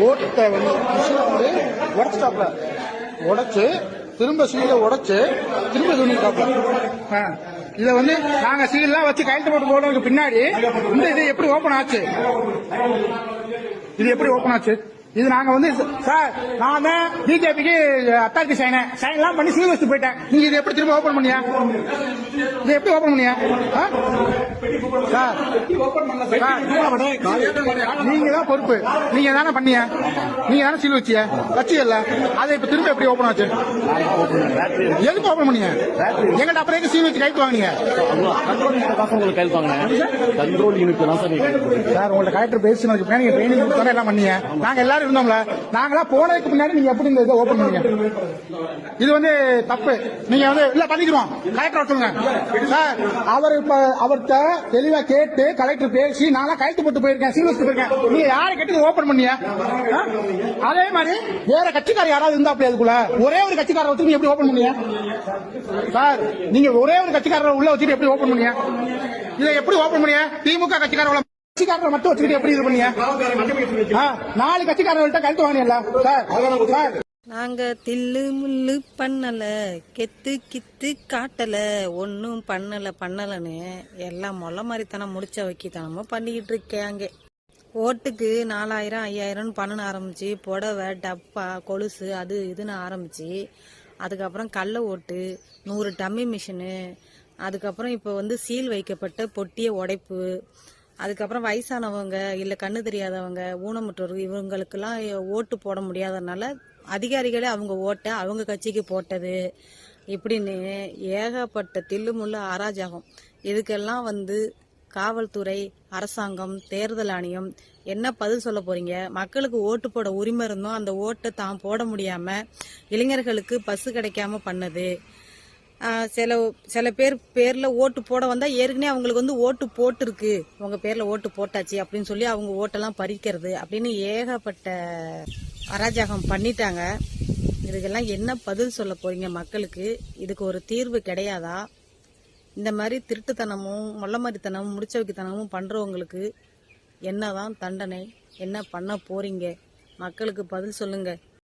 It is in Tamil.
ஓட்டை வந்து உடச்சிட்டாப்ல, உடைச்சு திரும்ப சீலை உடைச்சு திரும்ப துணிட்டாப்ல. இதை வந்து நாங்க சீல்லாம் வச்சு கையெழுத்து போட்டு போடுறதுக்கு பின்னாடி இந்த இது எப்படி ஓபன் ஆச்சு? இது எப்படி ஓபன் ஆச்சு? இது நாங்க வந்து சார் நான் தான் பிஜேபிக்கு அத்தாரிட்டி சைன் எல்லாம் பண்ணி சீல் வச்சு போயிட்டேன். நீங்க இது எப்படி திரும்ப ஓபன் பண்ணியா? இது எப்படி ஓபன் பண்ணியா? சார் நீங்க தான் பொறுப்பு, நீங்க தானே பண்ணிய, நீங்க தானே சீல் வச்சிய வச்சியல்ல, அதை இப்ப திரும்ப எப்படி ஓபன் ஆச்சு? எதுக்கு ஓபன் பண்ணிய? எங்கிட்ட அப்புறம் சீல் வச்சு கைத்து வாங்கினீங்க சார்? உங்கள்ட்ட கலெக்டர் பேசினதுக்கு பின்னாடி நீங்க ட்ரைனிங் கொடுத்தா எல்லாம் பண்ணீங்க. நாங்க எல்லாரும் இருந்தோம்ல, நாங்களா போனதுக்கு பின்னாடி நீங்க எப்படி இந்த இதை ஓபன் பண்ணீங்க? இது வந்து தப்பு. நீங்க வந்து இல்ல பண்ணிக்கிறோம், கலெக்டர் சொல்லுங்க சார். அவர் இப்ப அவர்கிட்ட தெளிவா கேட்டு கலெக்டர் பேசி நான் கைத்து போட்டு போயிருக்கேன், சீல் வச்சு போயிருக்கேன். நீங்க யாரை கேட்டு ஓபன் பண்ணிய? அதே மாதிரி வேற கட்சிக்காரர் யாராவது இருந்தா அப்படி அதுக்குள்ள ஒரே ஒரு கட்சிக்காரரை வச்சு நீங்க எப்படி ஓபன் பண்ணிய? சார் நீங்க ஒரே ஒரு கட்சிக்காரரை உள்ள வச்சுட்டு எப்படி ஓபன் பண்ணிய? இதை எப்படி ஓபன் பண்ணிய? திமுக கட்சிக்காரர் மட்டும் வச்சுக்கிட்டு எப்படி இது பண்ணிய? 4 கட்சிக்காரர்கள்ட்ட கருத்து வாங்கினீங்களா சார்? நாங்க தில்லு முள்ளு பண்ணல, கெத்து கித்து காட்டல, ஒன்னும் பண்ணலன்னு எல்லாம் மொல்ல மாதிரித்தனம் முடிச்ச வைக்கித்தனமும் பண்ணிக்கிட்டு இருக்காங்க. ஓட்டுக்கு 4000 5000 பண்ண ஆரம்பிச்சு, புடவை டப்பா கொலுசு அது இதுன்னு ஆரம்பிச்சு, அதுக்கப்புறம் கள்ள ஓட்டு 100 டம்மி மிஷினு, அதுக்கப்புறம் இப்போ வந்து சீல் வைக்கப்பட்ட பொட்டிய உடைப்பு, அதுக்கப்புறம் வயசானவங்க இல்ல கண்ணு தெரியாதவங்க ஊனமுற்றோர் இவங்களுக்கெல்லாம் ஓட்டு போட முடியாதனால அதிகாரிகளே அவங்க ஓட்ட அவங்க கட்சிக்கு போட்டது இப்படின்னு ஏகப்பட்ட தில்லுமுள்ளு அராஜகம். இதுக்கெல்லாம் வந்து காவல்துறை, அரசாங்கம், தேர்தல் ஆணையம் என்ன பதில் சொல்ல போறீங்க? மக்களுக்கு ஓட்டு போட உரிமை இருந்தும் அந்த ஓட்டை தான் போட முடியாம இளைஞர்களுக்கு பஸ் கிடைக்காம பண்ணது. சில பேர்ல ஓட்டு போட வந்தா ஏற்கனவே அவங்களுக்கு வந்து ஓட்டு போட்டுருக்கு, உங்க பேர்ல ஓட்டு போட்டாச்சு அப்படின்னு சொல்லி அவங்க ஓட்டெல்லாம் பறிக்கிறது அப்படின்னு ஏகப்பட்ட அராஜகம் பண்ணிட்டாங்க. இதுக்கெல்லாம் என்ன பதில் சொல்ல போறீங்க மக்களுக்கு? இதுக்கு ஒரு தீர்வு கிடையாதா? இந்த மாதிரி திருட்டுத்தனமும் மொல்ல மாதிரித்தனமும் முடிச்ச வைக்கத்தனமும் பண்றவங்களுக்கு என்னதான் தண்டனை? என்ன பண்ண போறீங்க? மக்களுக்கு பதில் சொல்லுங்க.